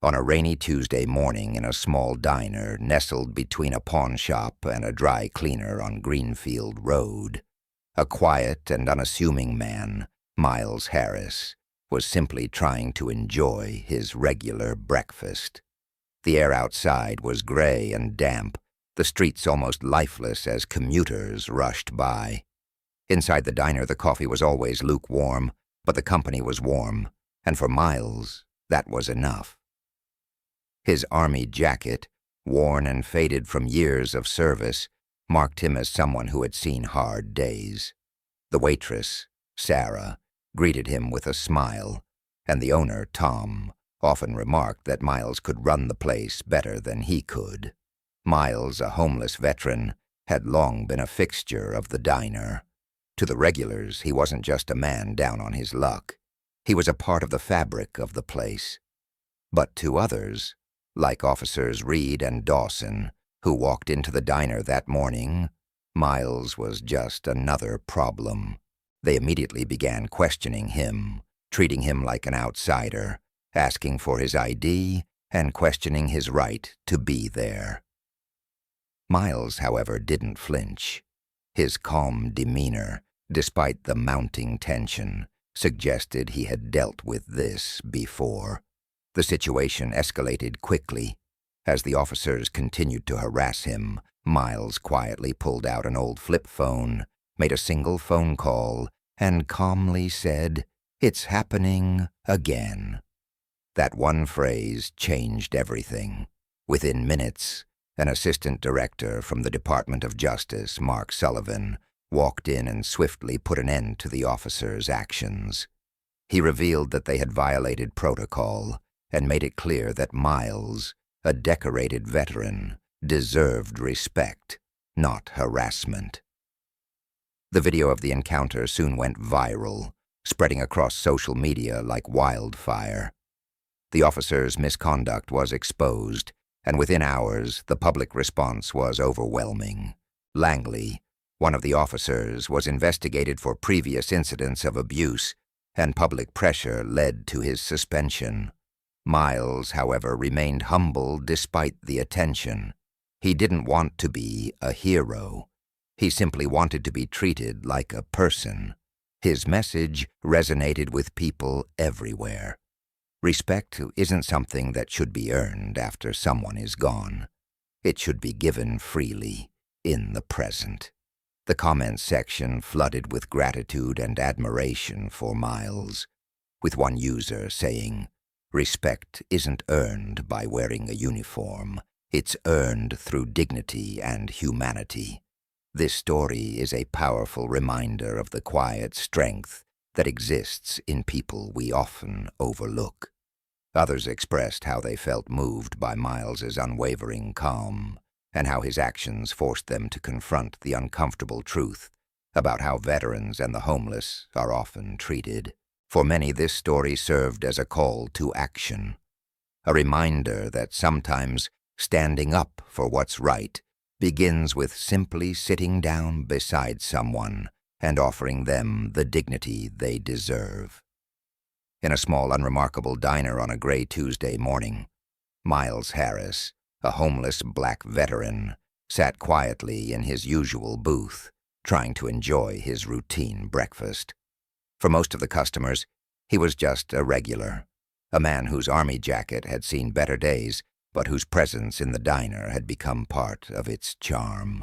On a rainy Tuesday morning in a small diner nestled between a pawn shop and a dry cleaner on Greenfield Road, a quiet and unassuming man, Miles Harris, was simply trying to enjoy his regular breakfast. The air outside was gray and damp, the streets almost lifeless as commuters rushed by. Inside the diner, the coffee was always lukewarm, but the company was warm, and for Miles, that was enough. His army jacket, worn and faded from years of service, marked him as someone who had seen hard days. The waitress, Sarah, greeted him with a smile, and the owner, Tom, often remarked that Miles could run the place better than he could. Miles, a homeless veteran, had long been a fixture of the diner. To the regulars, he wasn't just a man down on his luck. He was a part of the fabric of the place. But to others, like Officers Reed and Dawson, who walked into the diner that morning, Miles was just another problem. They immediately began questioning him, treating him like an outsider, asking for his ID, and questioning his right to be there. Miles, however, didn't flinch. His calm demeanor, despite the mounting tension, suggested he had dealt with this before. The situation escalated quickly. As the officers continued to harass him, Miles quietly pulled out an old flip phone, made a single phone call, and calmly said, "It's happening again." That one phrase changed everything. Within minutes, an assistant director from the Department of Justice, Mark Sullivan, walked in and swiftly put an end to the officers' actions. He revealed that they had violated protocol and made it clear that Miles, a decorated veteran, deserved respect, not harassment. The video of the encounter soon went viral, spreading across social media like wildfire. The officers' misconduct was exposed, and within hours, the public response was overwhelming. Langley, one of the officers, was investigated for previous incidents of abuse, and public pressure led to his suspension. Miles, however, remained humble despite the attention. He didn't want to be a hero. He simply wanted to be treated like a person. His message resonated with people everywhere. Respect isn't something that should be earned after someone is gone. It should be given freely, in the present. The comments section flooded with gratitude and admiration for Miles, with one user saying, "Respect isn't earned by wearing a uniform. It's earned through dignity and humanity." This story is a powerful reminder of the quiet strength that exists in people we often overlook. Others expressed how they felt moved by Miles's unwavering calm, and how his actions forced them to confront the uncomfortable truth about how veterans and the homeless are often treated. For many, this story served as a call to action, a reminder that sometimes standing up for what's right begins with simply sitting down beside someone and offering them the dignity they deserve. In a small, unremarkable diner on a gray Tuesday morning, Miles Harris, a homeless black veteran, sat quietly in his usual booth, trying to enjoy his routine breakfast. For most of the customers, he was just a regular, a man whose army jacket had seen better days, but whose presence in the diner had become part of its charm.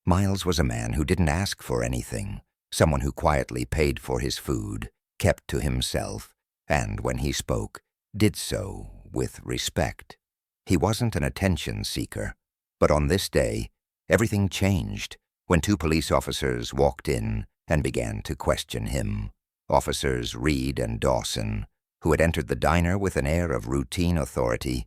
Miles was a man who didn't ask for anything, someone who quietly paid for his food, kept to himself, and when he spoke, did so with respect. He wasn't an attention seeker, but on this day, everything changed when two police officers walked in and began to question him. Officers Reed and Dawson, who had entered the diner with an air of routine authority,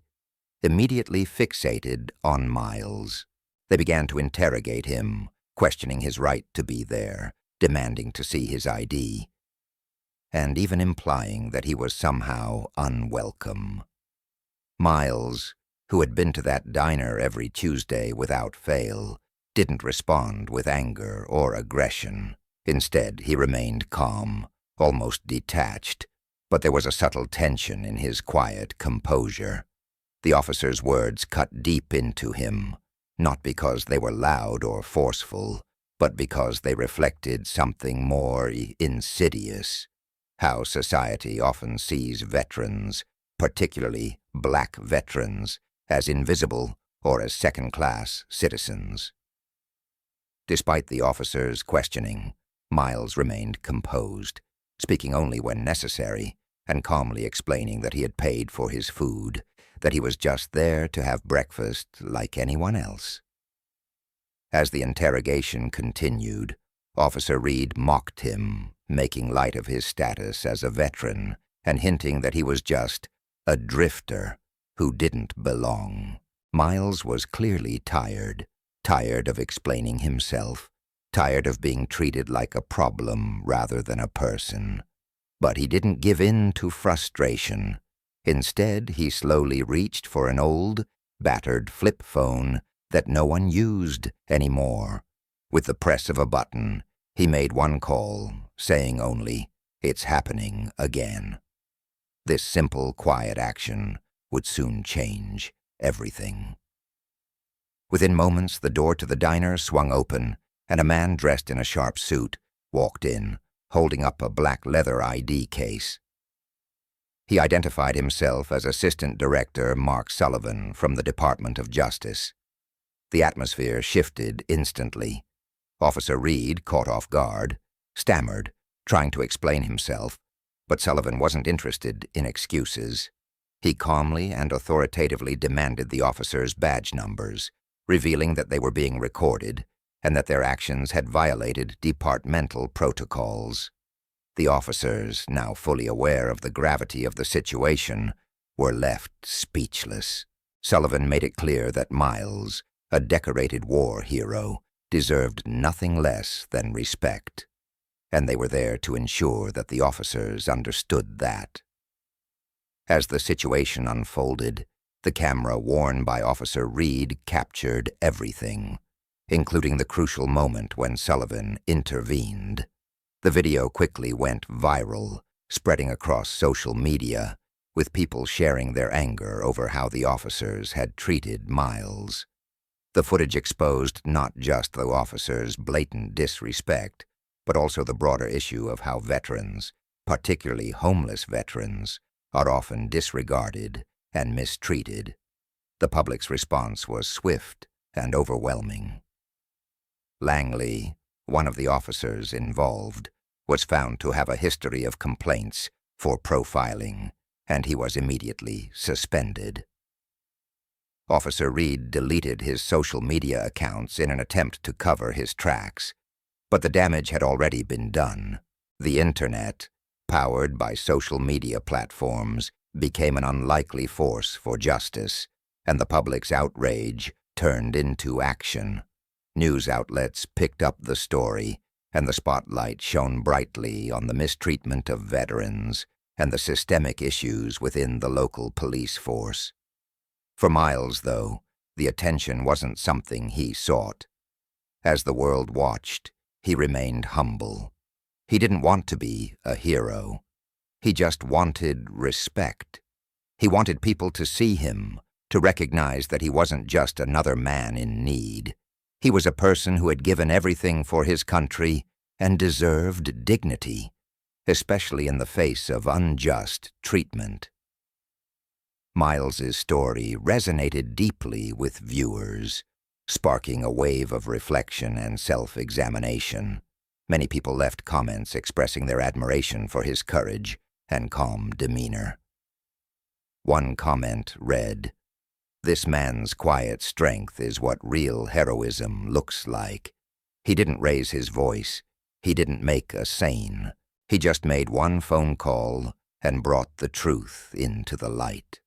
immediately fixated on Miles. They began to interrogate him, questioning his right to be there, demanding to see his ID, and even implying that he was somehow unwelcome. Miles, who had been to that diner every Tuesday without fail, didn't respond with anger or aggression. Instead, he remained calm, almost detached, but there was a subtle tension in his quiet composure. The officer's words cut deep into him, not because they were loud or forceful, but because they reflected something more insidious: how society often sees veterans, particularly black veterans, as invisible or as second-class citizens. Despite the officer's questioning, Miles remained composed, speaking only when necessary, and calmly explaining that he had paid for his food, that he was just there to have breakfast like anyone else. As the interrogation continued, Officer Reed mocked him, making light of his status as a veteran and hinting that he was just a drifter who didn't belong. Miles was clearly tired of explaining himself, tired of being treated like a problem rather than a person. But he didn't give in to frustration. Instead, he slowly reached for an old, battered flip phone that no one used anymore. With the press of a button, he made one call, saying only, "It's happening again." This simple, quiet action would soon change everything. Within moments, the door to the diner swung open, and a man dressed in a sharp suit walked in, holding up a black leather ID case. He identified himself as Assistant Director Mark Sullivan from the Department of Justice. The atmosphere shifted instantly. Officer Reed, caught off guard, stammered, trying to explain himself, but Sullivan wasn't interested in excuses. He calmly and authoritatively demanded the officers' badge numbers, revealing that they were being recorded and that their actions had violated departmental protocols. The officers, now fully aware of the gravity of the situation, were left speechless. Sullivan made it clear that Miles, a decorated war hero, deserved nothing less than respect, and they were there to ensure that the officers understood that. As the situation unfolded, the camera worn by Officer Reed captured everything, including the crucial moment when Sullivan intervened. The video quickly went viral, spreading across social media, with people sharing their anger over how the officers had treated Miles. The footage exposed not just the officers' blatant disrespect, but also the broader issue of how veterans, particularly homeless veterans, are often disregarded and mistreated. The public's response was swift and overwhelming. Langley, one of the officers involved, was found to have a history of complaints for profiling, and he was immediately suspended. Officer Reed deleted his social media accounts in an attempt to cover his tracks, but the damage had already been done. The internet, powered by social media platforms, became an unlikely force for justice, and the public's outrage turned into action. News outlets picked up the story, and the spotlight shone brightly on the mistreatment of veterans and the systemic issues within the local police force. For Miles, though, the attention wasn't something he sought. As the world watched, he remained humble. He didn't want to be a hero. He just wanted respect. He wanted people to see him, to recognize that he wasn't just another man in need. He was a person who had given everything for his country and deserved dignity, especially in the face of unjust treatment. Miles's story resonated deeply with viewers, sparking a wave of reflection and self-examination. Many people left comments expressing their admiration for his courage and calm demeanor. One comment read, "This man's quiet strength is what real heroism looks like. He didn't raise his voice. He didn't make a scene. He just made one phone call and brought the truth into the light."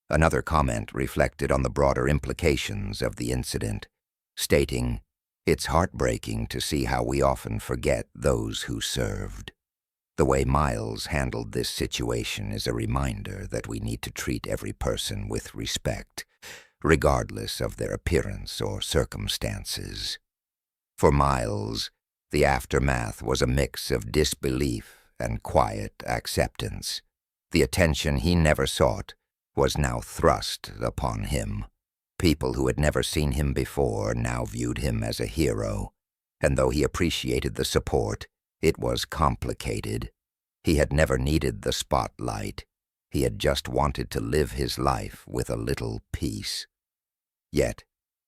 Another comment reflected on the broader implications of the incident, stating, "It's heartbreaking to see how we often forget those who served." The way Miles handled this situation is a reminder that we need to treat every person with respect, regardless of their appearance or circumstances. For Miles, the aftermath was a mix of disbelief and quiet acceptance. The attention he never sought was now thrust upon him. People who had never seen him before now viewed him as a hero, and though he appreciated the support, it was complicated. He had never needed the spotlight. He had just wanted to live his life with a little peace. Yet,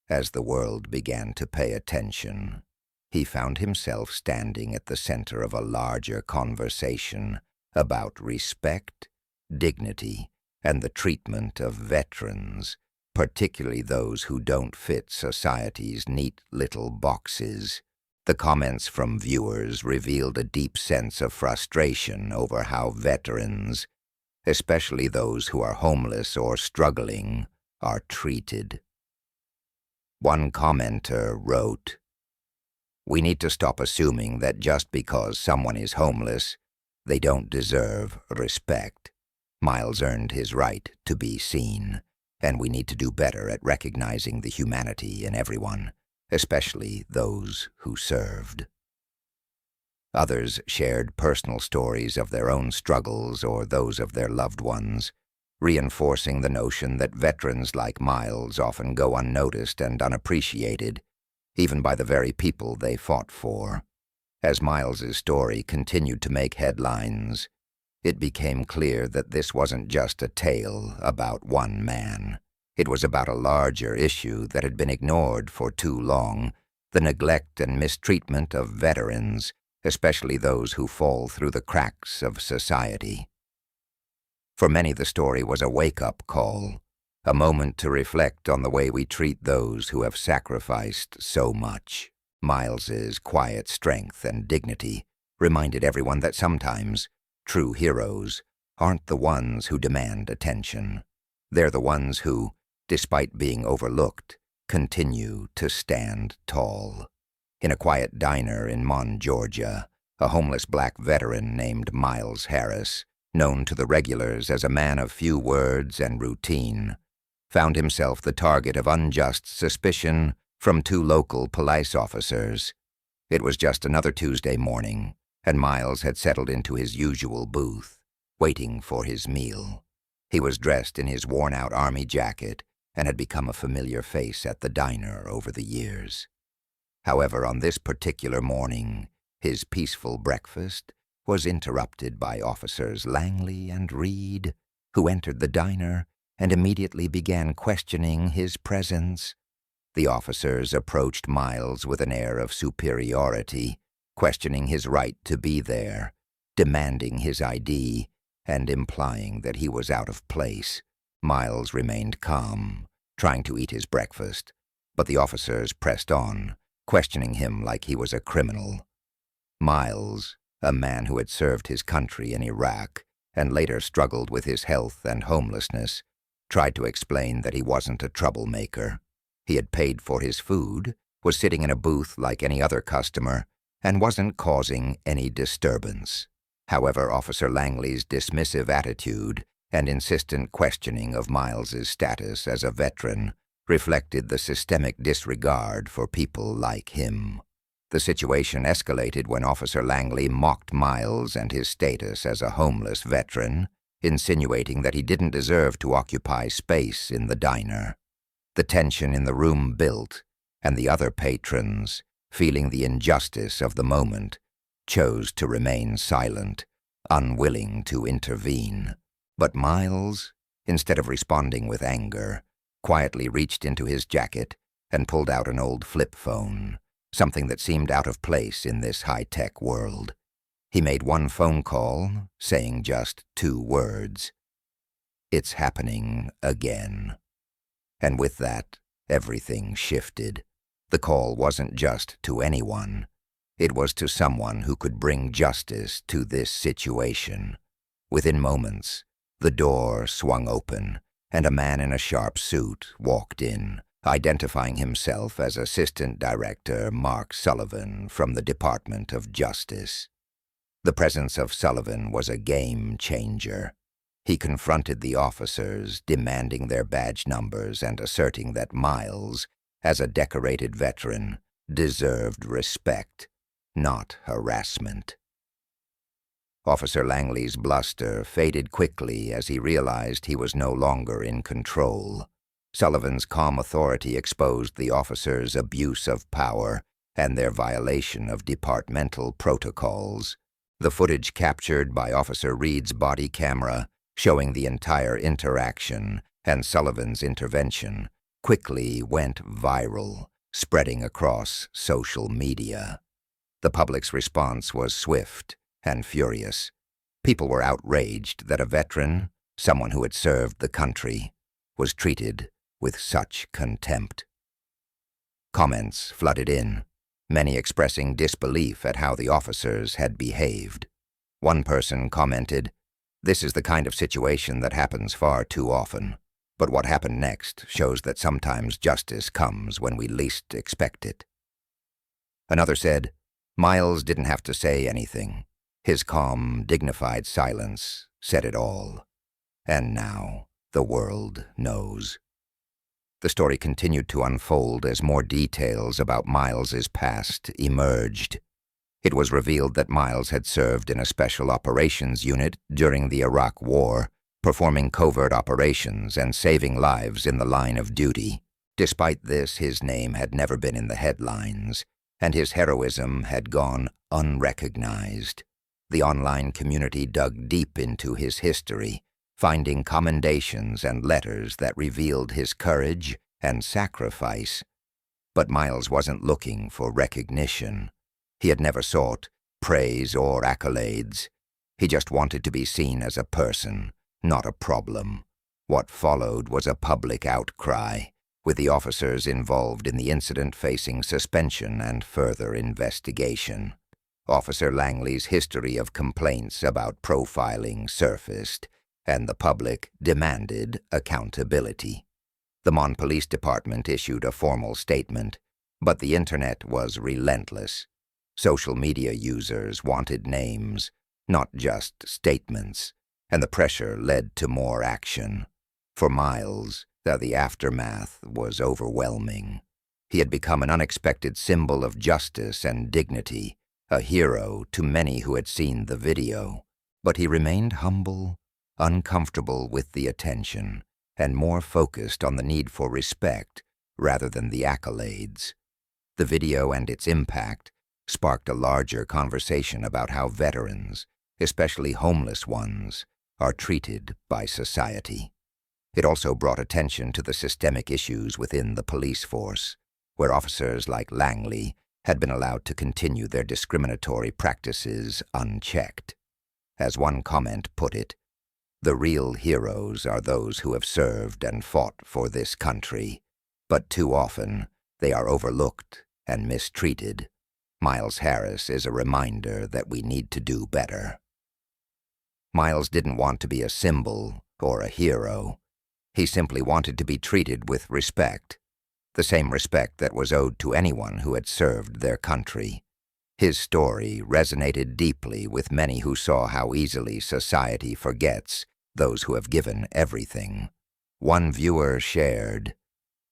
as the world began to pay attention, he found himself standing at the center of a larger conversation about respect, dignity, and the treatment of veterans, particularly those who don't fit society's neat little boxes. The comments from viewers revealed a deep sense of frustration over how veterans, especially those who are homeless or struggling, are treated. One commenter wrote, "We need to stop assuming that just because someone is homeless, they don't deserve respect. Miles earned his right to be seen, and we need to do better at recognizing the humanity in everyone, especially those who served." Others shared personal stories of their own struggles or those of their loved ones, reinforcing the notion that veterans like Miles often go unnoticed and unappreciated, even by the very people they fought for. As Miles's story continued to make headlines, it became clear that this wasn't just a tale about one man. It was about a larger issue that had been ignored for too long, the neglect and mistreatment of veterans, especially those who fall through the cracks of society. For many, the story was a wake-up call, a moment to reflect on the way we treat those who have sacrificed so much. Miles's quiet strength and dignity reminded everyone that sometimes true heroes aren't the ones who demand attention. They're the ones who, despite being overlooked, continue to stand tall. In a quiet diner in Mon, Georgia, a homeless black veteran named Miles Harris, known to the regulars as a man of few words and routine, found himself the target of unjust suspicion from two local police officers. It was just another Tuesday morning, and Miles had settled into his usual booth, waiting for his meal. He was dressed in his worn-out army jacket and had become a familiar face at the diner over the years. However, on this particular morning, his peaceful breakfast was interrupted by Officers Langley and Reed, who entered the diner and immediately began questioning his presence. The officers approached Miles with an air of superiority, questioning his right to be there, demanding his ID, and implying that he was out of place. Miles remained calm, trying to eat his breakfast, but the officers pressed on, questioning him like he was a criminal. Miles, a man who had served his country in Iraq and later struggled with his health and homelessness, tried to explain that he wasn't a troublemaker. He had paid for his food, was sitting in a booth like any other customer, and wasn't causing any disturbance. However, Officer Langley's dismissive attitude and insistent questioning of Miles's status as a veteran reflected the systemic disregard for people like him. The situation escalated when Officer Langley mocked Miles and his status as a homeless veteran, insinuating that he didn't deserve to occupy space in the diner. The tension in the room built, and the other patrons, feeling the injustice of the moment, chose to remain silent, unwilling to intervene. But Miles, instead of responding with anger, quietly reached into his jacket and pulled out an old flip phone, something that seemed out of place in this high-tech world. He made one phone call, saying just 2 words, "It's happening again." And with that, everything shifted. The call wasn't just to anyone. It was to someone who could bring justice to this situation. Within moments, the door swung open, and a man in a sharp suit walked in, identifying himself as Assistant Director Mark Sullivan from the Department of Justice. The presence of Sullivan was a game changer. He confronted the officers, demanding their badge numbers and asserting that Miles, as a decorated veteran, deserved respect, not harassment. Officer Langley's bluster faded quickly as he realized he was no longer in control. Sullivan's calm authority exposed the officers' abuse of power and their violation of departmental protocols. The footage captured by Officer Reed's body camera, showing the entire interaction and Sullivan's intervention, quickly went viral, spreading across social media. The public's response was swift and furious. People were outraged that a veteran, someone who had served the country, was treated with such contempt. Comments flooded in, many expressing disbelief at how the officers had behaved. One person commented, "This is the kind of situation that happens far too often, but what happened next shows that sometimes justice comes when we least expect it." Another said, "Miles didn't have to say anything. His calm, dignified silence said it all. And now the world knows." The story continued to unfold as more details about Miles's past emerged. It was revealed that Miles had served in a special operations unit during the Iraq War, performing covert operations and saving lives in the line of duty. Despite this, his name had never been in the headlines, and his heroism had gone unrecognized. The online community dug deep into his history, finding commendations and letters that revealed his courage and sacrifice. But Miles wasn't looking for recognition. He had never sought praise or accolades. He just wanted to be seen as a person, not a problem. What followed was a public outcry, with the officers involved in the incident facing suspension and further investigation. Officer Langley's history of complaints about profiling surfaced, and the public demanded accountability. The Mon Police Department issued a formal statement, but the internet was relentless. Social media users wanted names, not just statements, and the pressure led to more action. For Miles, the aftermath was overwhelming. He had become an unexpected symbol of justice and dignity, a hero to many who had seen the video. But he remained humble, uncomfortable with the attention, and more focused on the need for respect rather than the accolades. The video and its impact sparked a larger conversation about how veterans, especially homeless ones, are treated by society. It also brought attention to the systemic issues within the police force, where officers like Langley had been allowed to continue their discriminatory practices unchecked. As one comment put it, "The real heroes are those who have served and fought for this country, but too often they are overlooked and mistreated. Miles Harris is a reminder that we need to do better." Miles didn't want to be a symbol or a hero. He simply wanted to be treated with respect, the same respect that was owed to anyone who had served their country. His story resonated deeply with many who saw how easily society forgets those who have given everything. One viewer shared,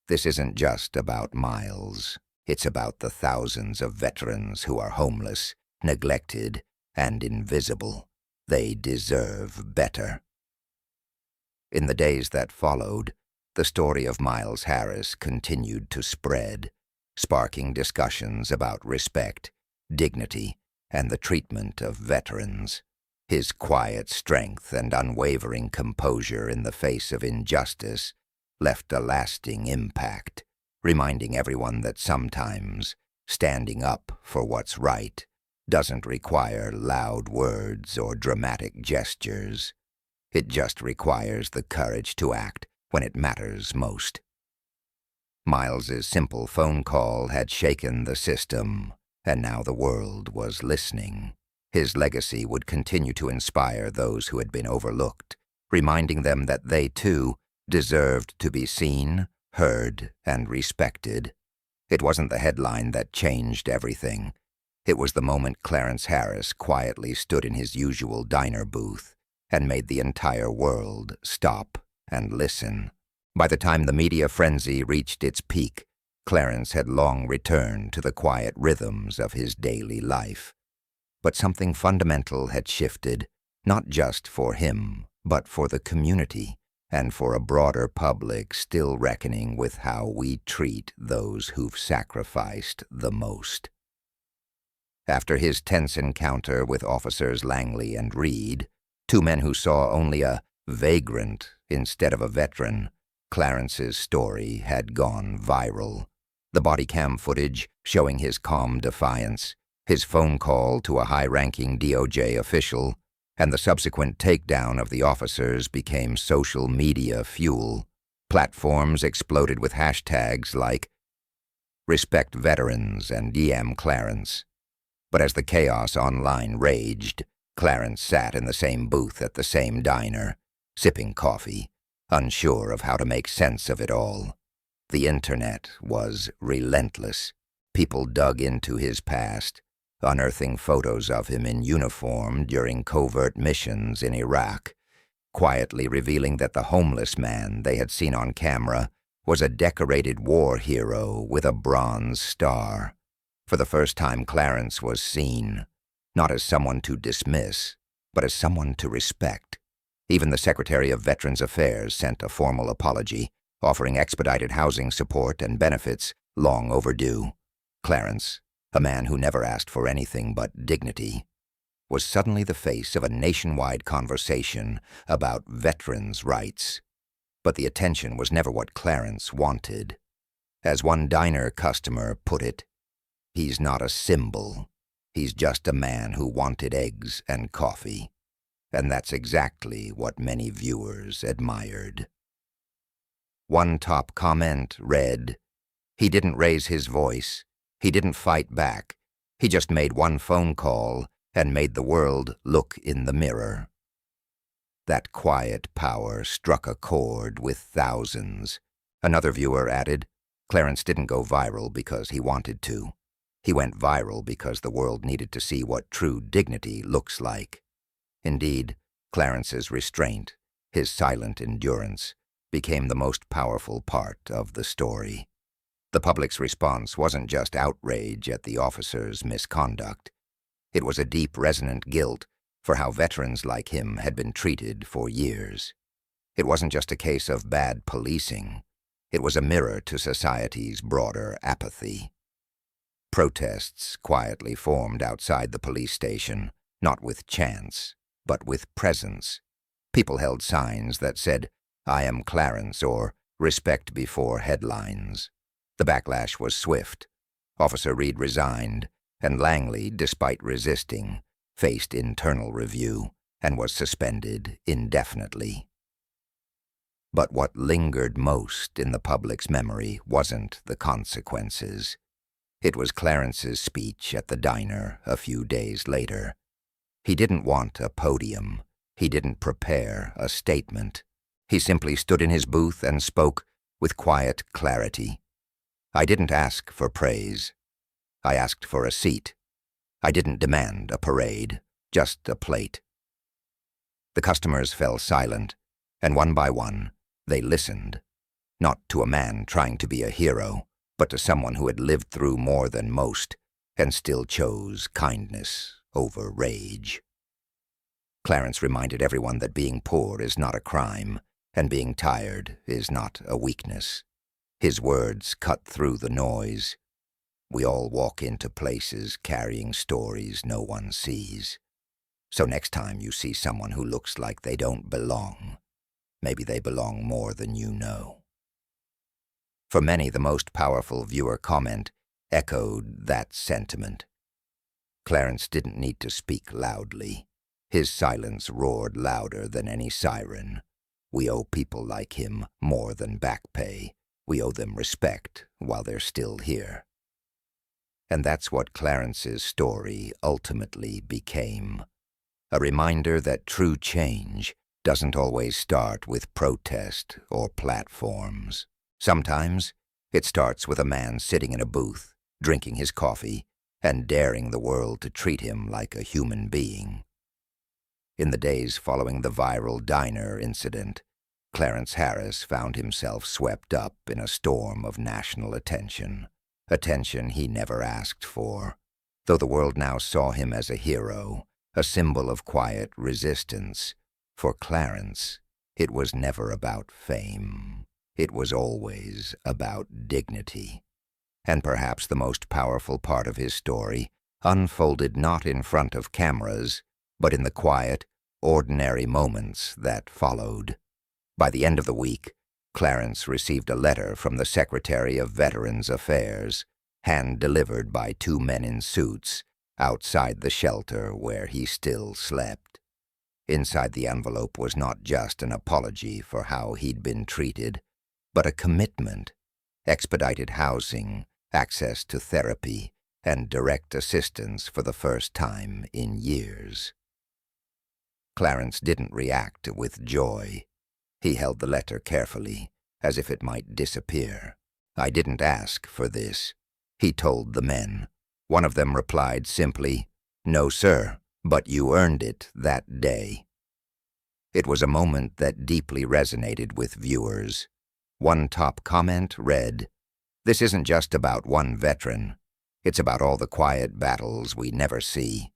"This isn't just about Miles. It's about the thousands of veterans who are homeless, neglected, and invisible. They deserve better." In the days that followed, the story of Miles Harris continued to spread, sparking discussions about respect, dignity, and the treatment of veterans. His quiet strength and unwavering composure in the face of injustice left a lasting impact, reminding everyone that sometimes standing up for what's right doesn't require loud words or dramatic gestures. It just requires the courage to act when it matters most. Miles's simple phone call had shaken the system, and now the world was listening. His legacy would continue to inspire those who had been overlooked, reminding them that they, too, deserved to be seen, heard, and respected. It wasn't the headline that changed everything. It was the moment Clarence Harris quietly stood in his usual diner booth and made the entire world stop and listen. By the time the media frenzy reached its peak, Clarence had long returned to the quiet rhythms of his daily life. But something fundamental had shifted, not just for him, but for the community, and for a broader public still reckoning with how we treat those who've sacrificed the most. After his tense encounter with officers Langley and Reed, two men who saw only a vagrant instead of a veteran, Clarence's story had gone viral. The body cam footage showing his calm defiance, his phone call to a high-ranking DOJ official, and the subsequent takedown of the officers became social media fuel. Platforms exploded with hashtags like Respect Veterans and EM Clarence. But as the chaos online raged, Clarence sat in the same booth at the same diner, sipping coffee, unsure of how to make sense of it all. The internet was relentless. People dug into his past, unearthing photos of him in uniform during covert missions in Iraq, quietly revealing that the homeless man they had seen on camera was a decorated war hero with a bronze star. For the first time, Clarence was seen, not as someone to dismiss, but as someone to respect. Even the Secretary of Veterans Affairs sent a formal apology, offering expedited housing support and benefits long overdue. Clarence, a man who never asked for anything but dignity, was suddenly the face of a nationwide conversation about veterans' rights. But the attention was never what Clarence wanted. As one diner customer put it, "He's not a symbol. He's just a man who wanted eggs and coffee." And that's exactly what many viewers admired. One top comment read, "He didn't raise his voice. He didn't fight back. He just made one phone call and made the world look in the mirror." That quiet power struck a chord with thousands. Another viewer added, "Clarence didn't go viral because he wanted to. He went viral because the world needed to see what true dignity looks like." Indeed, Clarence's restraint, his silent endurance, became the most powerful part of the story. The public's response wasn't just outrage at the officer's misconduct. It was a deep, resonant guilt for how veterans like him had been treated for years. It wasn't just a case of bad policing. It was a mirror to society's broader apathy. Protests quietly formed outside the police station, not with chance, but with presence. People held signs that said, "I am Clarence," or "Respect before headlines." The backlash was swift. Officer Reed resigned, and Langley, despite resisting, faced internal review and was suspended indefinitely. But what lingered most in the public's memory wasn't the consequences. It was Clarence's speech at the diner a few days later. He didn't want a podium. He didn't prepare a statement. He simply stood in his booth and spoke with quiet clarity. "I didn't ask for praise. I asked for a seat. I didn't demand a parade, just a plate." The customers fell silent, and one by one, they listened, not to a man trying to be a hero, but to someone who had lived through more than most and still chose kindness over rage. Clarence reminded everyone that being poor is not a crime, and being tired is not a weakness. His words cut through the noise. We all walk into places carrying stories no one sees. So next time you see someone who looks like they don't belong, maybe they belong more than you know. For many, the most powerful viewer comment echoed that sentiment. Clarence didn't need to speak loudly. His silence roared louder than any siren. We owe people like him more than back pay. We owe them respect while they're still here. And that's what Clarence's story ultimately became. A reminder that true change doesn't always start with protest or platforms. Sometimes it starts with a man sitting in a booth, drinking his coffee, and daring the world to treat him like a human being. In the days following the viral diner incident, Clarence Harris found himself swept up in a storm of national attention, attention he never asked for. though the world now saw him as a hero, a symbol of quiet resistance. For Clarence, it was never about fame. It was always about dignity. And perhaps the most powerful part of his story unfolded not in front of cameras, but in the quiet, ordinary moments that followed. By the end of the week, Clarence received a letter from the Secretary of Veterans Affairs, hand-delivered by two men in suits, outside the shelter where he still slept. Inside the envelope was not just an apology for how he'd been treated, but a commitment: expedited housing, access to therapy, and direct assistance for the first time in years. Clarence didn't react with joy. He held the letter carefully, as if it might disappear. "I didn't ask for this," he told the men. One of them replied simply, "No, sir, but you earned it that day." It was a moment that deeply resonated with viewers. One top comment read, "This isn't just about one veteran. It's about all the quiet battles we never see."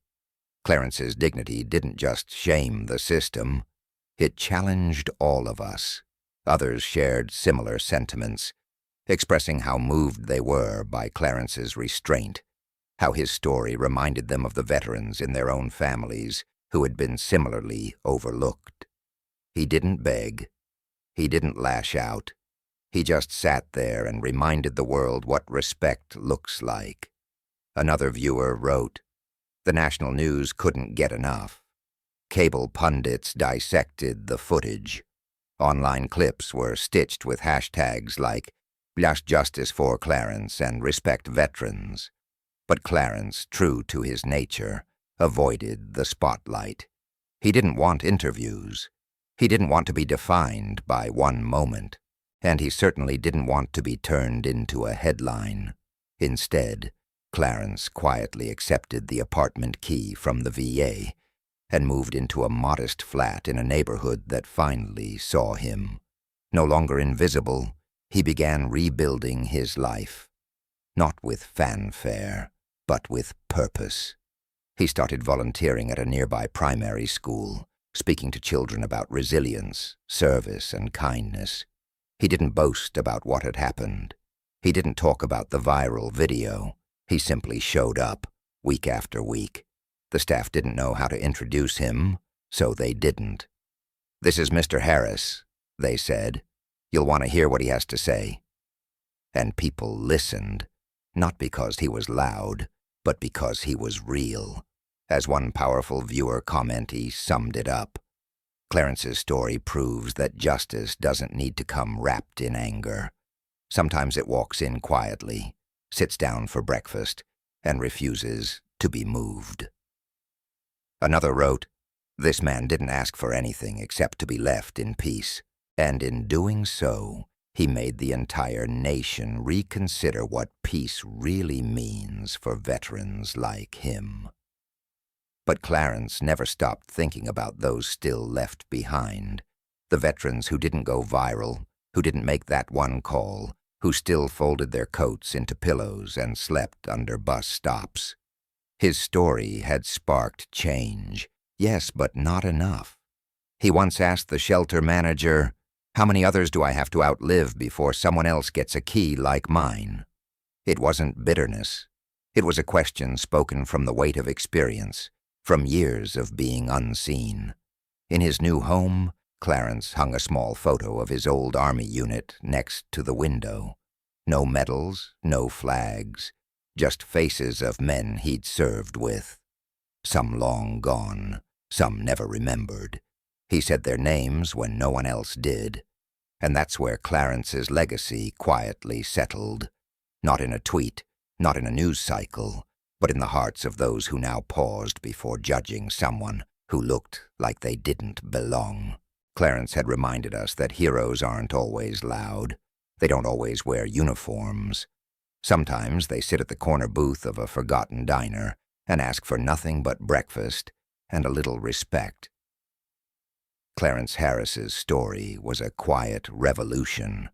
Clarence's dignity didn't just shame the system. It challenged all of us. Others shared similar sentiments, expressing how moved they were by Clarence's restraint, how his story reminded them of the veterans in their own families who had been similarly overlooked. He didn't beg. He didn't lash out. He just sat there and reminded the world what respect looks like. Another viewer wrote, "The national news couldn't get enough. Cable pundits dissected the footage. Online clips were stitched with hashtags like Just Justice for Clarence and Respect Veterans." But Clarence, true to his nature, avoided the spotlight. He didn't want interviews. He didn't want to be defined by one moment. And he certainly didn't want to be turned into a headline. Instead, Clarence quietly accepted the apartment key from the VA and moved into a modest flat in a neighborhood that finally saw him. No longer invisible, he began rebuilding his life. Not with fanfare, but with purpose. He started volunteering at a nearby primary school, speaking to children about resilience, service, and kindness. He didn't boast about what had happened. He didn't talk about the viral video. He simply showed up, week after week. The staff didn't know how to introduce him, so they didn't. "This is Mr. Harris," they said. "You'll want to hear what he has to say." And people listened, not because he was loud, but because he was real. As one powerful viewer commentee summed it up, Clarence's story proves that justice doesn't need to come wrapped in anger. Sometimes it walks in quietly, sits down for breakfast, and refuses to be moved. Another wrote, "This man didn't ask for anything except to be left in peace, and in doing so, he made the entire nation reconsider what peace really means for veterans like him." But Clarence never stopped thinking about those still left behind, the veterans who didn't go viral, who didn't make that one call, who still folded their coats into pillows and slept under bus stops. His story had sparked change, yes, but not enough. He once asked the shelter manager, "How many others do I have to outlive before someone else gets a key like mine?" It wasn't bitterness. It was a question spoken from the weight of experience, from years of being unseen. In his new home, Clarence hung a small photo of his old Army unit next to the window. No medals, no flags, just faces of men he'd served with. Some long gone, some never remembered. He said their names when no one else did. And that's where Clarence's legacy quietly settled. Not in a tweet, not in a news cycle, but in the hearts of those who now paused before judging someone who looked like they didn't belong. Clarence had reminded us that heroes aren't always loud. They don't always wear uniforms. Sometimes they sit at the corner booth of a forgotten diner and ask for nothing but breakfast and a little respect. Clarence Harris's story was a quiet revolution,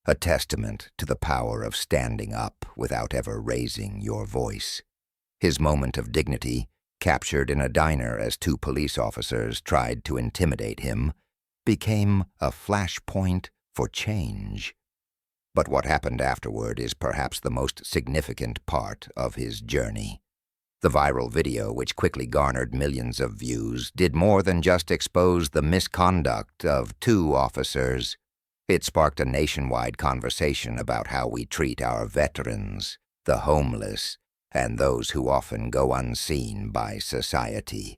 a testament to the power of standing up without ever raising your voice. His moment of dignity, captured in a diner as two police officers tried to intimidate him, became a flashpoint for change. But what happened afterward is perhaps the most significant part of his journey. The viral video, which quickly garnered millions of views, did more than just expose the misconduct of two officers. It sparked a nationwide conversation about how we treat our veterans, the homeless, and those who often go unseen by society.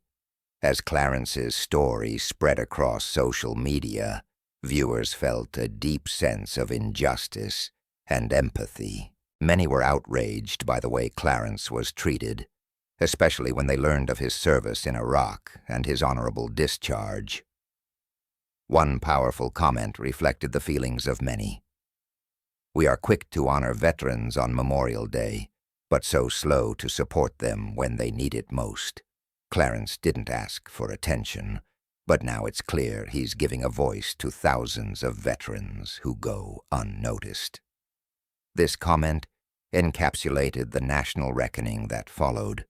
As Clarence's story spread across social media, viewers felt a deep sense of injustice and empathy. Many were outraged by the way Clarence was treated, especially when they learned of his service in Iraq and his honorable discharge. One powerful comment reflected the feelings of many. "We are quick to honor veterans on Memorial Day, but so slow to support them when they need it most. Clarence didn't ask for attention, but now it's clear he's giving a voice to thousands of veterans who go unnoticed." This comment encapsulated the national reckoning that followed.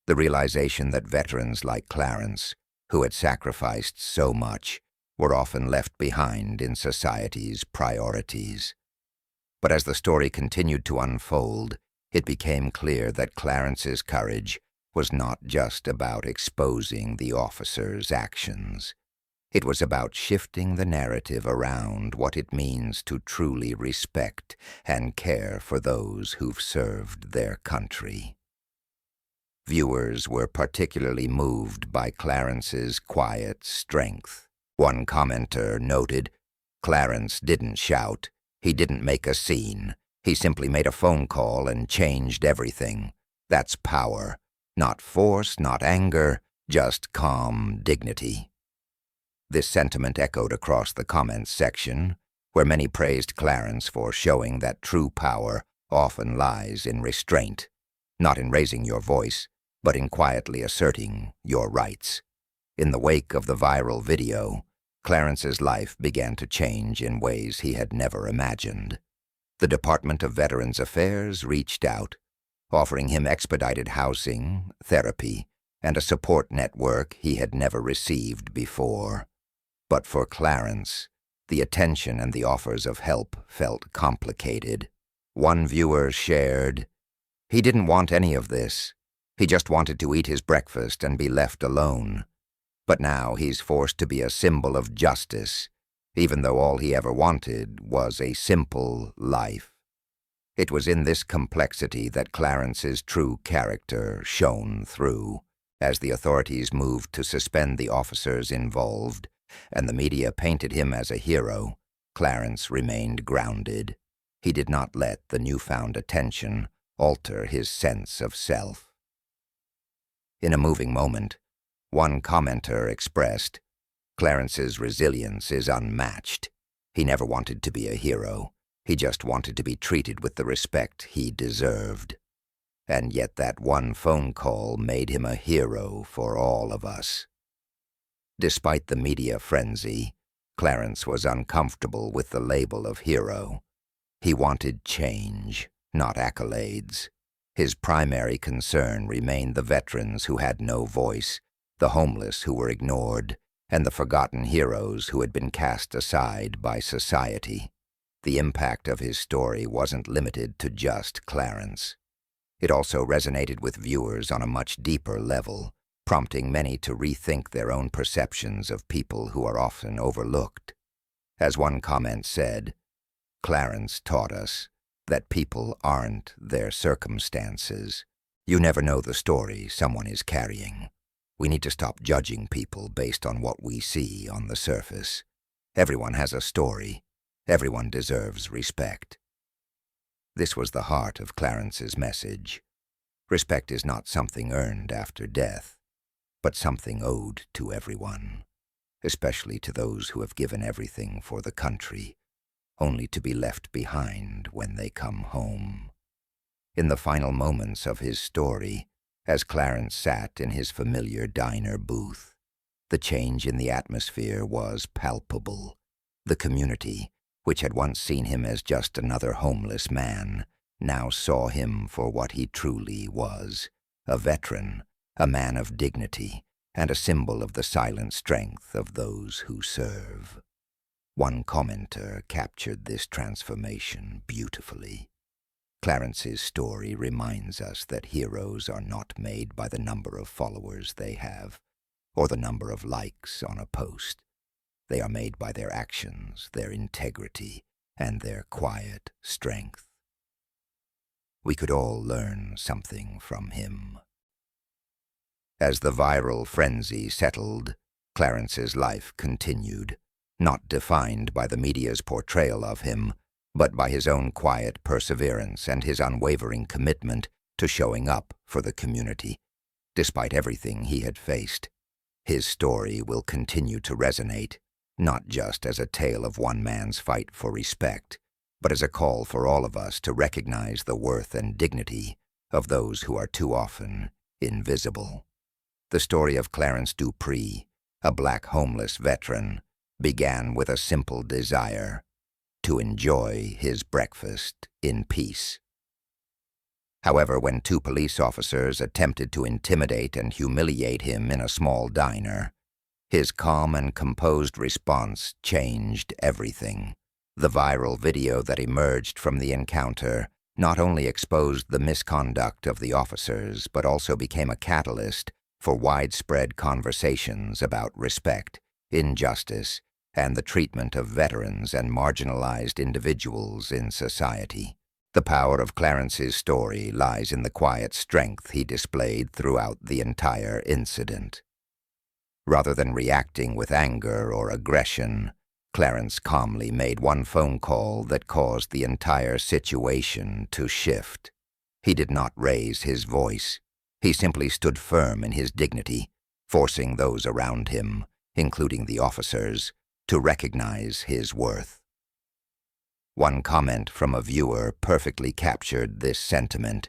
The realization that veterans like Clarence, who had sacrificed so much, were often left behind in society's priorities. But as the story continued to unfold, it became clear that Clarence's courage was not just about exposing the officer's actions. It was about shifting the narrative around what it means to truly respect and care for those who've served their country. Viewers were particularly moved by Clarence's quiet strength. One commenter noted, "Clarence didn't shout. He didn't make a scene. He simply made a phone call and changed everything. That's power. Not force, not anger, just calm dignity." This sentiment echoed across the comments section, where many praised Clarence for showing that true power often lies in restraint, not in raising your voice, but in quietly asserting your rights. In the wake of the viral video, Clarence's life began to change in ways he had never imagined. The Department of Veterans Affairs reached out, offering him expedited housing, therapy, and a support network he had never received before. But for Clarence, the attention and the offers of help felt complicated. One viewer shared, "He didn't want any of this. He just wanted to eat his breakfast and be left alone. But now he's forced to be a symbol of justice, even though all he ever wanted was a simple life." It was in this complexity that Clarence's true character shone through. As the authorities moved to suspend the officers involved, and the media painted him as a hero, Clarence remained grounded. He did not let the newfound attention alter his sense of self. In a moving moment, one commenter expressed, "Clarence's resilience is unmatched. He never wanted to be a hero. He just wanted to be treated with the respect he deserved. And yet that one phone call made him a hero for all of us." Despite the media frenzy, Clarence was uncomfortable with the label of hero. He wanted change, not accolades. His primary concern remained the veterans who had no voice, the homeless who were ignored, and the forgotten heroes who had been cast aside by society. The impact of his story wasn't limited to just Clarence. It also resonated with viewers on a much deeper level, prompting many to rethink their own perceptions of people who are often overlooked. As one comment said, "Clarence taught us that people aren't their circumstances. You never know the story someone is carrying. We need to stop judging people based on what we see on the surface. Everyone has a story. Everyone deserves respect." This was the heart of Clarence's message. Respect is not something earned after death, but something owed to everyone, especially to those who have given everything for the country, only to be left behind when they come home. In the final moments of his story, as Clarence sat in his familiar diner booth, the change in the atmosphere was palpable. The community, which had once seen him as just another homeless man, now saw him for what he truly was, a veteran, a man of dignity, and a symbol of the silent strength of those who serve. One commenter captured this transformation beautifully. Clarence's story reminds us that heroes are not made by the number of followers they have, or the number of likes on a post. They are made by their actions, their integrity, and their quiet strength. We could all learn something from him. As the viral frenzy settled, Clarence's life continued, not defined by the media's portrayal of him, but by his own quiet perseverance and his unwavering commitment to showing up for the community. Despite everything he had faced, his story will continue to resonate, not just as a tale of one man's fight for respect, but as a call for all of us to recognize the worth and dignity of those who are too often invisible. The story of Clarence Dupree, a black homeless veteran, began with a simple desire: to enjoy his breakfast in peace. However, when two police officers attempted to intimidate and humiliate him in a small diner, his calm and composed response changed everything. The viral video that emerged from the encounter not only exposed the misconduct of the officers, but also became a catalyst for widespread conversations about respect, injustice, and the treatment of veterans and marginalized individuals in society. The power of Clarence's story lies in the quiet strength he displayed throughout the entire incident. Rather than reacting with anger or aggression, Clarence calmly made one phone call that caused the entire situation to shift. He did not raise his voice. He simply stood firm in his dignity, forcing those around him, including the officers, to recognize his worth. One comment from a viewer perfectly captured this sentiment.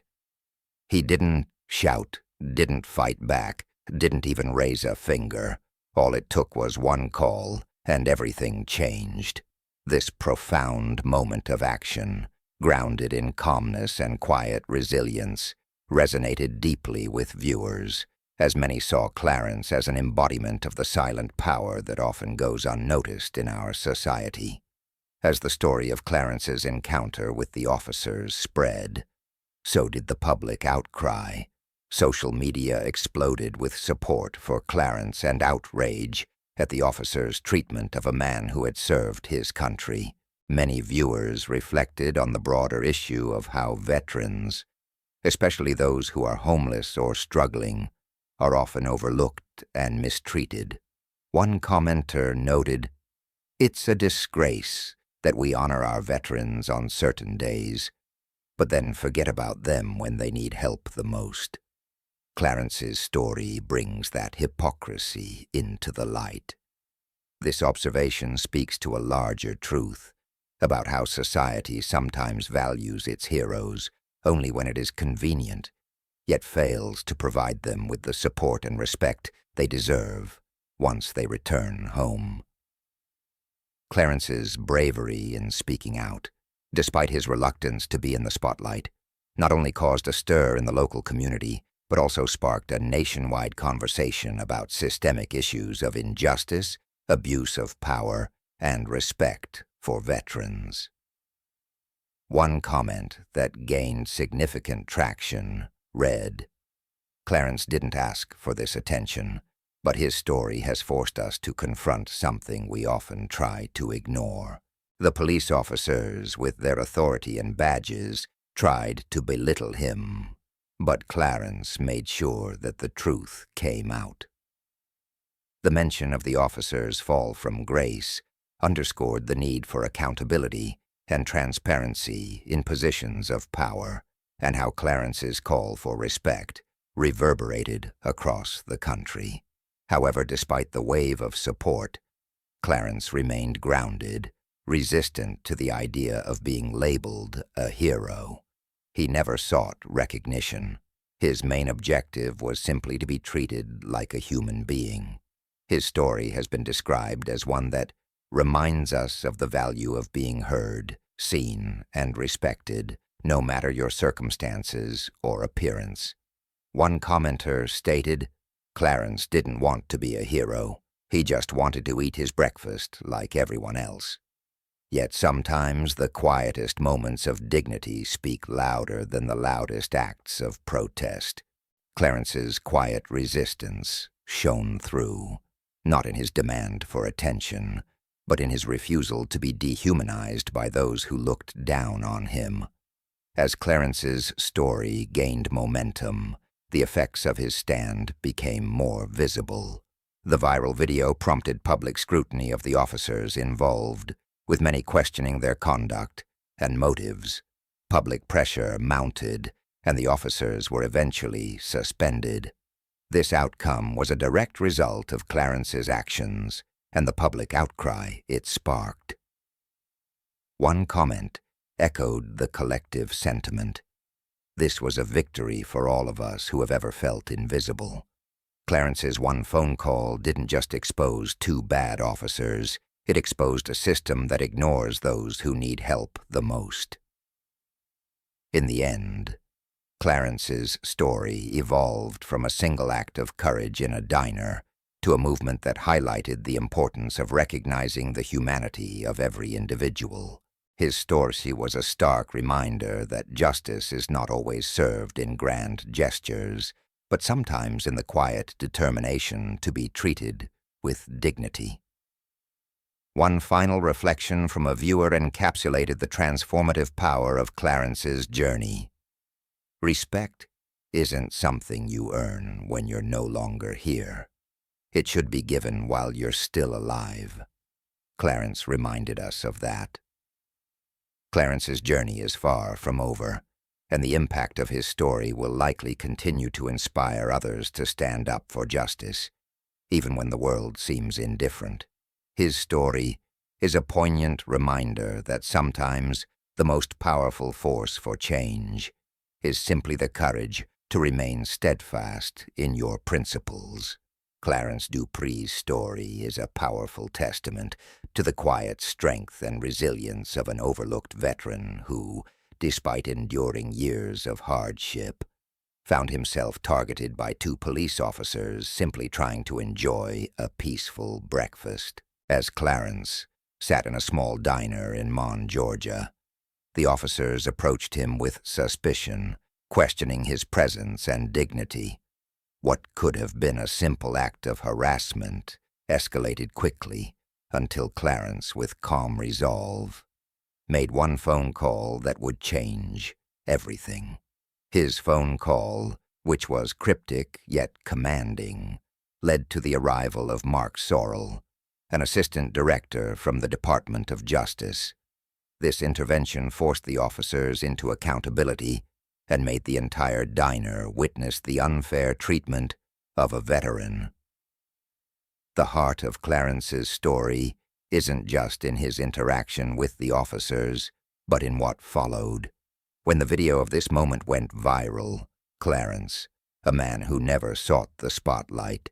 He didn't shout, didn't fight back, didn't even raise a finger. All it took was one call, and everything changed. This profound moment of action, grounded in calmness and quiet resilience, resonated deeply with viewers, as many saw Clarence as an embodiment of the silent power that often goes unnoticed in our society. As the story of Clarence's encounter with the officers spread, so did the public outcry. Social media exploded with support for Clarence and outrage at the officers' treatment of a man who had served his country. Many viewers reflected on the broader issue of how veterans, especially those who are homeless or struggling, are often overlooked and mistreated. One commenter noted, "It's a disgrace that we honor our veterans on certain days, but then forget about them when they need help the most." Clarence's story brings that hypocrisy into the light. This observation speaks to a larger truth about how society sometimes values its heroes only when it is convenient, yet fails to provide them with the support and respect they deserve once they return home. Clarence's bravery in speaking out, despite his reluctance to be in the spotlight, not only caused a stir in the local community, but also sparked a nationwide conversation about systemic issues of injustice, abuse of power, and respect for veterans. One comment that gained significant traction read, "Clarence didn't ask for this attention, but his story has forced us to confront something we often try to ignore. The police officers, with their authority and badges, tried to belittle him, but Clarence made sure that the truth came out." The mention of the officers' fall from grace underscored the need for accountability and transparency in positions of power, and how Clarence's call for respect reverberated across the country. However, despite the wave of support, Clarence remained grounded, resistant to the idea of being labeled a hero. He never sought recognition. His main objective was simply to be treated like a human being. His story has been described as one that reminds us of the value of being heard, seen, and respected, no matter your circumstances or appearance. One commenter stated, "Clarence didn't want to be a hero. He just wanted to eat his breakfast like everyone else." Yet sometimes the quietest moments of dignity speak louder than the loudest acts of protest. Clarence's quiet resistance shone through, not in his demand for attention, but in his refusal to be dehumanized by those who looked down on him. As Clarence's story gained momentum, the effects of his stand became more visible. The viral video prompted public scrutiny of the officers involved, with many questioning their conduct and motives. Public pressure mounted, and the officers were eventually suspended. This outcome was a direct result of Clarence's actions and the public outcry it sparked. One comment echoed the collective sentiment. This was a victory for all of us who have ever felt invisible. Clarence's one phone call didn't just expose two bad officers, it exposed a system that ignores those who need help the most. In the end, Clarence's story evolved from a single act of courage in a diner to a movement that highlighted the importance of recognizing the humanity of every individual. His story was a stark reminder that justice is not always served in grand gestures, but sometimes in the quiet determination to be treated with dignity. One final reflection from a viewer encapsulated the transformative power of Clarence's journey. Respect isn't something you earn when you're no longer here. It should be given while you're still alive. Clarence reminded us of that. Clarence's journey is far from over, and the impact of his story will likely continue to inspire others to stand up for justice, even when the world seems indifferent. His story is a poignant reminder that sometimes the most powerful force for change is simply the courage to remain steadfast in your principles. Clarence Dupree's story is a powerful testament to the quiet strength and resilience of an overlooked veteran who, despite enduring years of hardship, found himself targeted by two police officers simply trying to enjoy a peaceful breakfast. As Clarence sat in a small diner in Mon, Georgia, the officers approached him with suspicion, questioning his presence and dignity. What could have been a simple act of harassment escalated quickly until Clarence, with calm resolve, made one phone call that would change everything. His phone call, which was cryptic yet commanding, led to the arrival of Mark Sorrell, an assistant director from the Department of Justice. This intervention forced the officers into accountability and made the entire diner witness the unfair treatment of a veteran. The heart of Clarence's story isn't just in his interaction with the officers, but in what followed. When the video of this moment went viral, Clarence, a man who never sought the spotlight,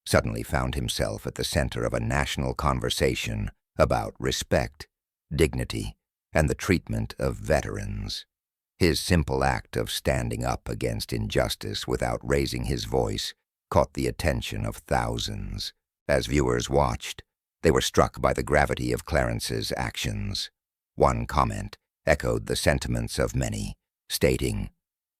suddenly found himself at the center of a national conversation about respect, dignity, and the treatment of veterans. His simple act of standing up against injustice without raising his voice caught the attention of thousands. As viewers watched, they were struck by the gravity of Clarence's actions. One comment echoed the sentiments of many, stating,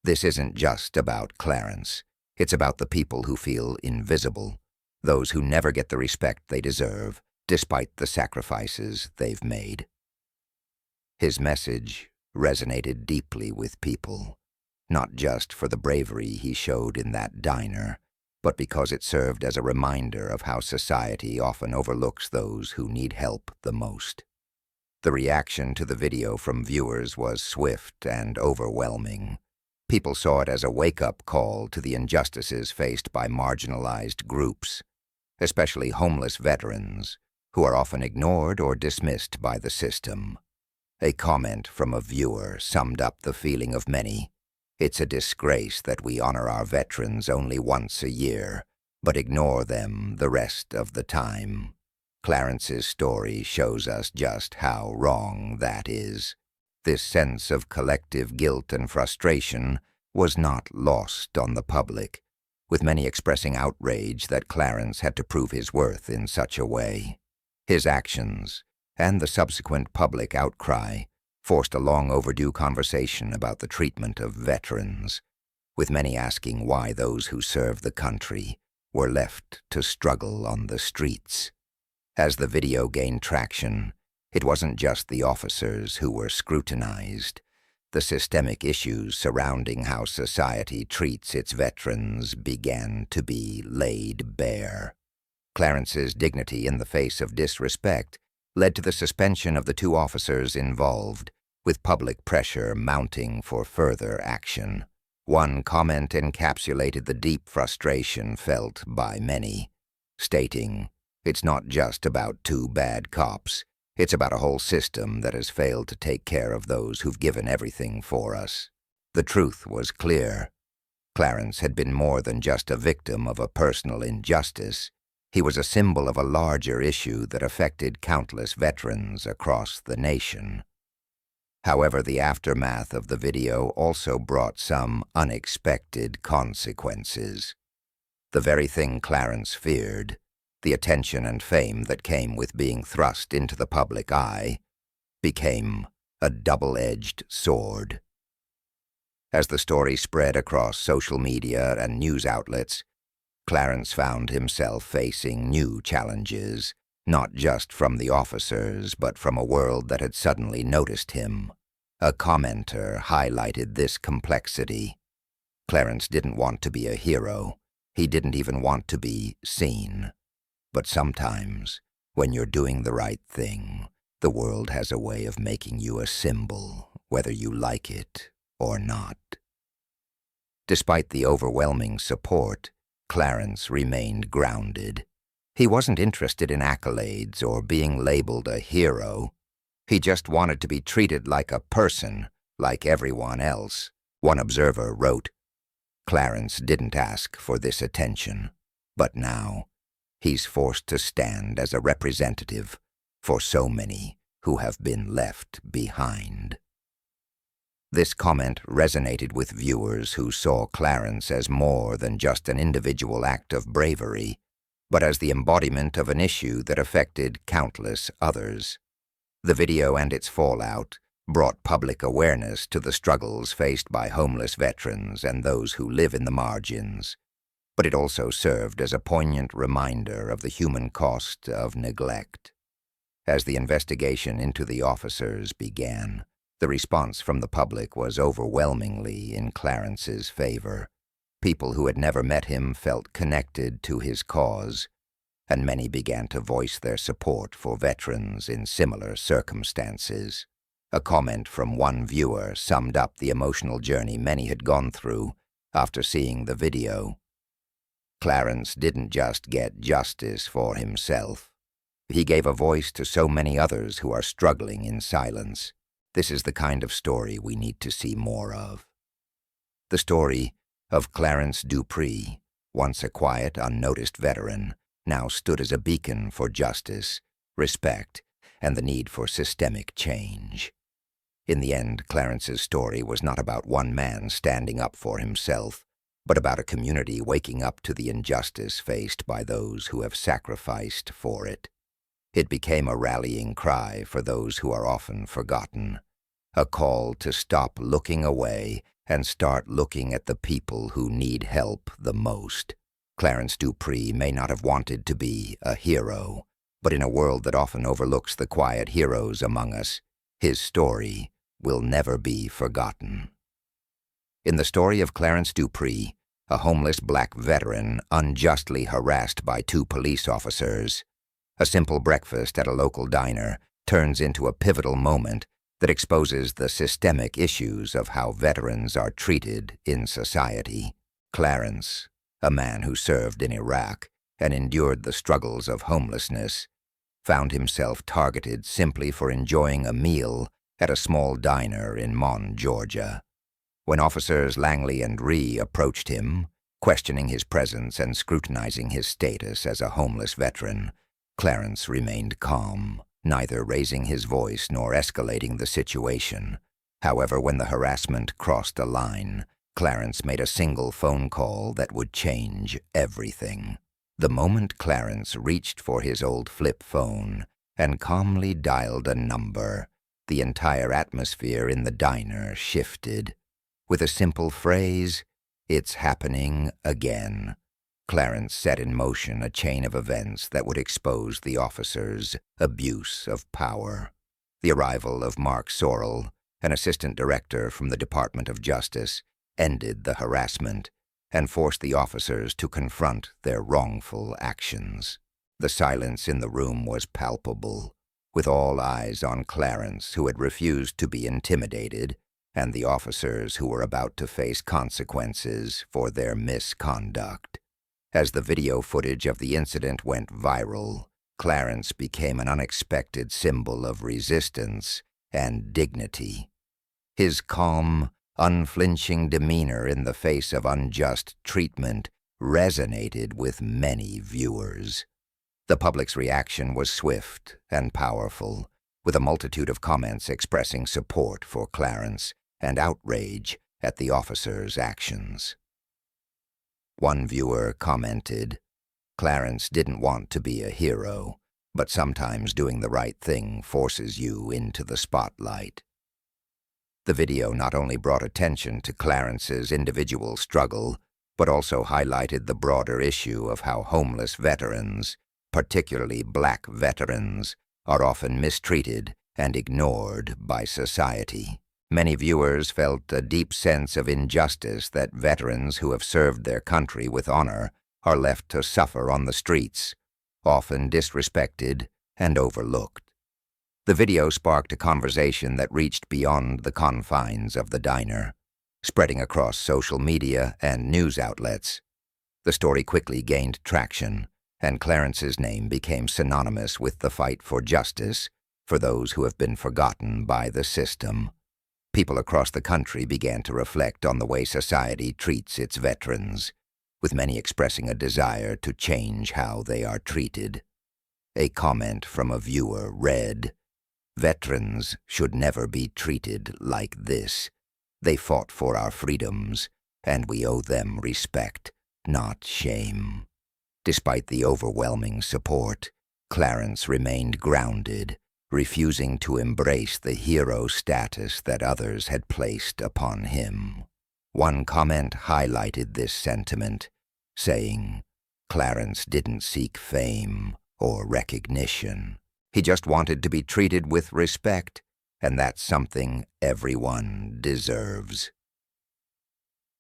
"This isn't just about Clarence. It's about the people who feel invisible, those who never get the respect they deserve, despite the sacrifices they've made." His message resonated deeply with people, not just for the bravery he showed in that diner, but because it served as a reminder of how society often overlooks those who need help the most. The reaction to the video from viewers was swift and overwhelming. People saw it as a wake-up call to the injustices faced by marginalized groups, especially homeless veterans, who are often ignored or dismissed by the system. A comment from a viewer summed up the feeling of many. "It's a disgrace that we honor our veterans only once a year, but ignore them the rest of the time." Clarence's story shows us just how wrong that is. This sense of collective guilt and frustration was not lost on the public, with many expressing outrage that Clarence had to prove his worth in such a way. His actions, and the subsequent public outcry, forced a long overdue conversation about the treatment of veterans, with many asking why those who serve the country were left to struggle on the streets. As the video gained traction, it wasn't just the officers who were scrutinized. The systemic issues surrounding how society treats its veterans began to be laid bare. Clarence's dignity in the face of disrespect led to the suspension of the two officers involved, with public pressure mounting for further action. One comment encapsulated the deep frustration felt by many, stating, "It's not just about two bad cops. It's about a whole system that has failed to take care of those who've given everything for us." The truth was clear. Clarence had been more than just a victim of a personal injustice. He was a symbol of a larger issue that affected countless veterans across the nation. However, the aftermath of the video also brought some unexpected consequences. The very thing Clarence feared, the attention and fame that came with being thrust into the public eye, became a double-edged sword. As the story spread across social media and news outlets, Clarence found himself facing new challenges, not just from the officers, but from a world that had suddenly noticed him. A commenter highlighted this complexity. Clarence didn't want to be a hero. He didn't even want to be seen. But sometimes, when you're doing the right thing, the world has a way of making you a symbol, whether you like it or not. Despite the overwhelming support, Clarence remained grounded. He wasn't interested in accolades or being labeled a hero. He just wanted to be treated like a person, like everyone else. One observer wrote, "Clarence didn't ask for this attention, but now he's forced to stand as a representative for so many who have been left behind." This comment resonated with viewers who saw Clarence as more than just an individual act of bravery, but as the embodiment of an issue that affected countless others. The video and its fallout brought public awareness to the struggles faced by homeless veterans and those who live in the margins, but it also served as a poignant reminder of the human cost of neglect. As the investigation into the officers began, the response from the public was overwhelmingly in Clarence's favor. People who had never met him felt connected to his cause, and many began to voice their support for veterans in similar circumstances. A comment from one viewer summed up the emotional journey many had gone through after seeing the video. Clarence didn't just get justice for himself. He gave a voice to so many others who are struggling in silence. This is the kind of story we need to see more of. The story of Clarence Dupree, once a quiet, unnoticed veteran, now stood as a beacon for justice, respect, and the need for systemic change. In the end, Clarence's story was not about one man standing up for himself, but about a community waking up to the injustice faced by those who have sacrificed for it. It became a rallying cry for those who are often forgotten, a call to stop looking away and start looking at the people who need help the most. Clarence Dupree may not have wanted to be a hero, but in a world that often overlooks the quiet heroes among us, his story will never be forgotten. In the story of Clarence Dupree, a homeless black veteran unjustly harassed by two police officers, a simple breakfast at a local diner turns into a pivotal moment that exposes the systemic issues of how veterans are treated in society. Clarence, a man who served in Iraq and endured the struggles of homelessness, found himself targeted simply for enjoying a meal at a small diner in Mon, Georgia. When officers Langley and Ree approached him, questioning his presence and scrutinizing his status as a homeless veteran, Clarence remained calm, neither raising his voice nor escalating the situation. However, when the harassment crossed a line, Clarence made a single phone call that would change everything. The moment Clarence reached for his old flip phone and calmly dialed a number, the entire atmosphere in the diner shifted. With a simple phrase, "It's happening again," Clarence set in motion a chain of events that would expose the officers' abuse of power. The arrival of Mark Sorrell, an assistant director from the Department of Justice, ended the harassment and forced the officers to confront their wrongful actions. The silence in the room was palpable, with all eyes on Clarence, who had refused to be intimidated, and the officers who were about to face consequences for their misconduct. As the video footage of the incident went viral, Clarence became an unexpected symbol of resistance and dignity. His calm, unflinching demeanor in the face of unjust treatment resonated with many viewers. The public's reaction was swift and powerful, with a multitude of comments expressing support for Clarence and outrage at the officers' actions. One viewer commented, "Clarence didn't want to be a hero, but sometimes doing the right thing forces you into the spotlight." The video not only brought attention to Clarence's individual struggle, but also highlighted the broader issue of how homeless veterans, particularly black veterans, are often mistreated and ignored by society. Many viewers felt a deep sense of injustice that veterans who have served their country with honor are left to suffer on the streets, often disrespected and overlooked. The video sparked a conversation that reached beyond the confines of the diner, spreading across social media and news outlets. The story quickly gained traction, and Clarence's name became synonymous with the fight for justice for those who have been forgotten by the system. People across the country began to reflect on the way society treats its veterans, with many expressing a desire to change how they are treated. A comment from a viewer read, "Veterans should never be treated like this. They fought for our freedoms, and we owe them respect, not shame." Despite the overwhelming support, Clarence remained grounded, refusing to embrace the hero status that others had placed upon him. One comment highlighted this sentiment, saying, "Clarence didn't seek fame or recognition. He just wanted to be treated with respect, and that's something everyone deserves."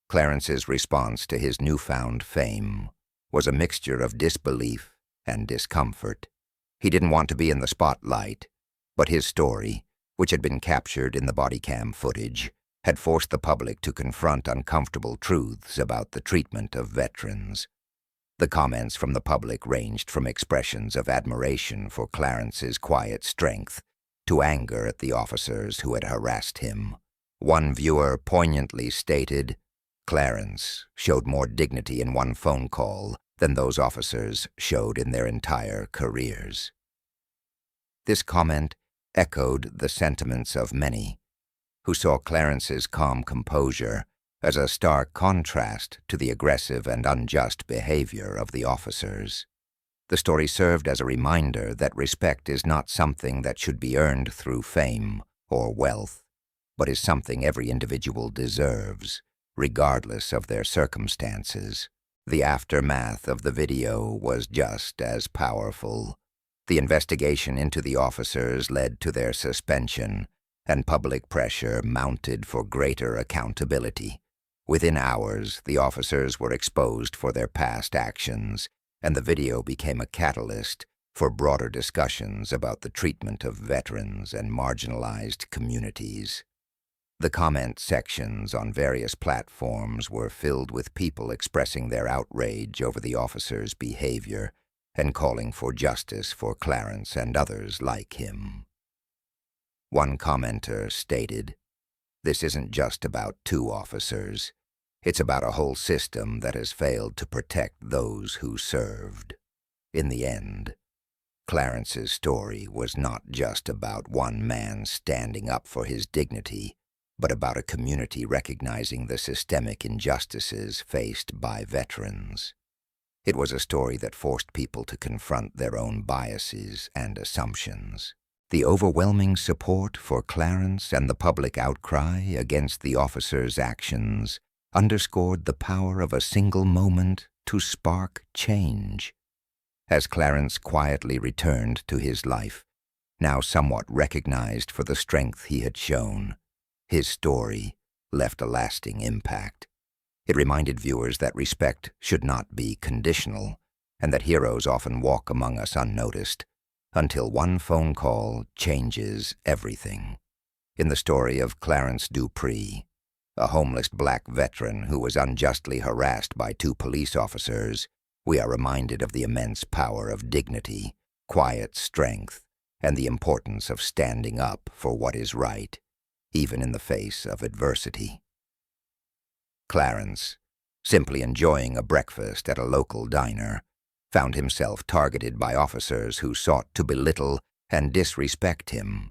Clarence's response to his newfound fame was a mixture of disbelief and discomfort. He didn't want to be in the spotlight, but his story, which had been captured in the body cam footage, had forced the public to confront uncomfortable truths about the treatment of veterans. The comments from the public ranged from expressions of admiration for Clarence's quiet strength to anger at the officers who had harassed him. One viewer poignantly stated, "Clarence showed more dignity in one phone call than those officers showed in their entire careers." This comment echoed the sentiments of many, who saw Clarence's calm composure as a stark contrast to the aggressive and unjust behavior of the officers. The story served as a reminder that respect is not something that should be earned through fame or wealth, but is something every individual deserves, regardless of their circumstances. The aftermath of the video was just as powerful. The investigation into the officers led to their suspension, and public pressure mounted for greater accountability. Within hours, the officers were exposed for their past actions, and the video became a catalyst for broader discussions about the treatment of veterans and marginalized communities. The comment sections on various platforms were filled with people expressing their outrage over the officers' behavior and calling for justice for Clarence and others like him. One commenter stated, "This isn't just about two officers. It's about a whole system that has failed to protect those who served." In the end, Clarence's story was not just about one man standing up for his dignity, but about a community recognizing the systemic injustices faced by veterans. It was a story that forced people to confront their own biases and assumptions. The overwhelming support for Clarence and the public outcry against the officer's actions underscored the power of a single moment to spark change. As Clarence quietly returned to his life, now somewhat recognized for the strength he had shown, his story left a lasting impact. It reminded viewers that respect should not be conditional, and that heroes often walk among us unnoticed, until one phone call changes everything. In the story of Clarence Dupree, a homeless black veteran who was unjustly harassed by two police officers, we are reminded of the immense power of dignity, quiet strength, and the importance of standing up for what is right, even in the face of adversity. Clarence, simply enjoying a breakfast at a local diner, found himself targeted by officers who sought to belittle and disrespect him.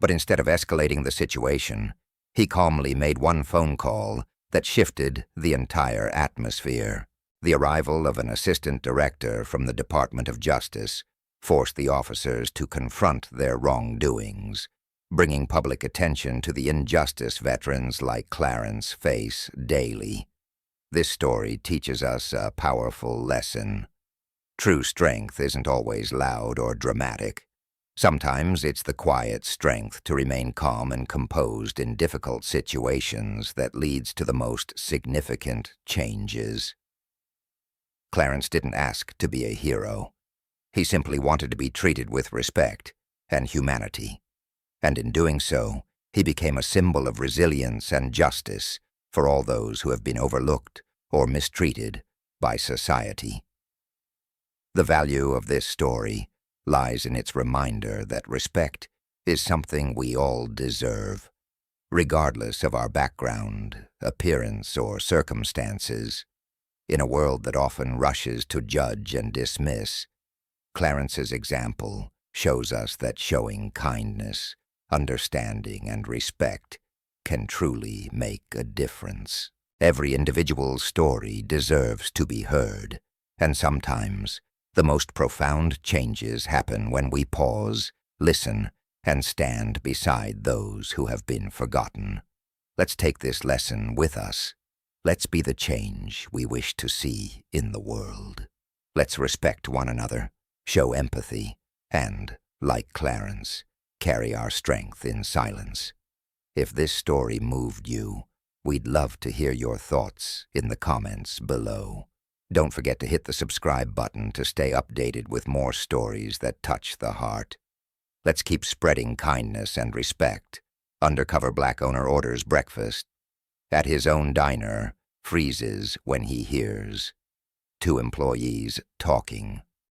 But instead of escalating the situation, he calmly made one phone call that shifted the entire atmosphere. The arrival of an assistant director from the Department of Justice forced the officers to confront their wrongdoings, bringing public attention to the injustice veterans like Clarence face daily. This story teaches us a powerful lesson. True strength isn't always loud or dramatic. Sometimes it's the quiet strength to remain calm and composed in difficult situations that leads to the most significant changes. Clarence didn't ask to be a hero. He simply wanted to be treated with respect and humanity. And in doing so, he became a symbol of resilience and justice for all those who have been overlooked or mistreated by society. The value of this story lies in its reminder that respect is something we all deserve, regardless of our background, appearance, or circumstances. In a world that often rushes to judge and dismiss, Clarence's example shows us that showing kindness, understanding, and respect can truly make a difference. Every individual's story deserves to be heard, and sometimes the most profound changes happen when we pause, listen, and stand beside those who have been forgotten. Let's take this lesson with us. Let's be the change we wish to see in the world. Let's respect one another, show empathy, and, like Clarence, carry our strength in silence. If this story moved you, we'd love to hear your thoughts in the comments below. Don't forget to hit the subscribe button to stay updated with more stories that touch the heart. Let's keep spreading kindness and respect. Undercover black owner orders breakfast. At his own diner, freezes when he hears two employees talking.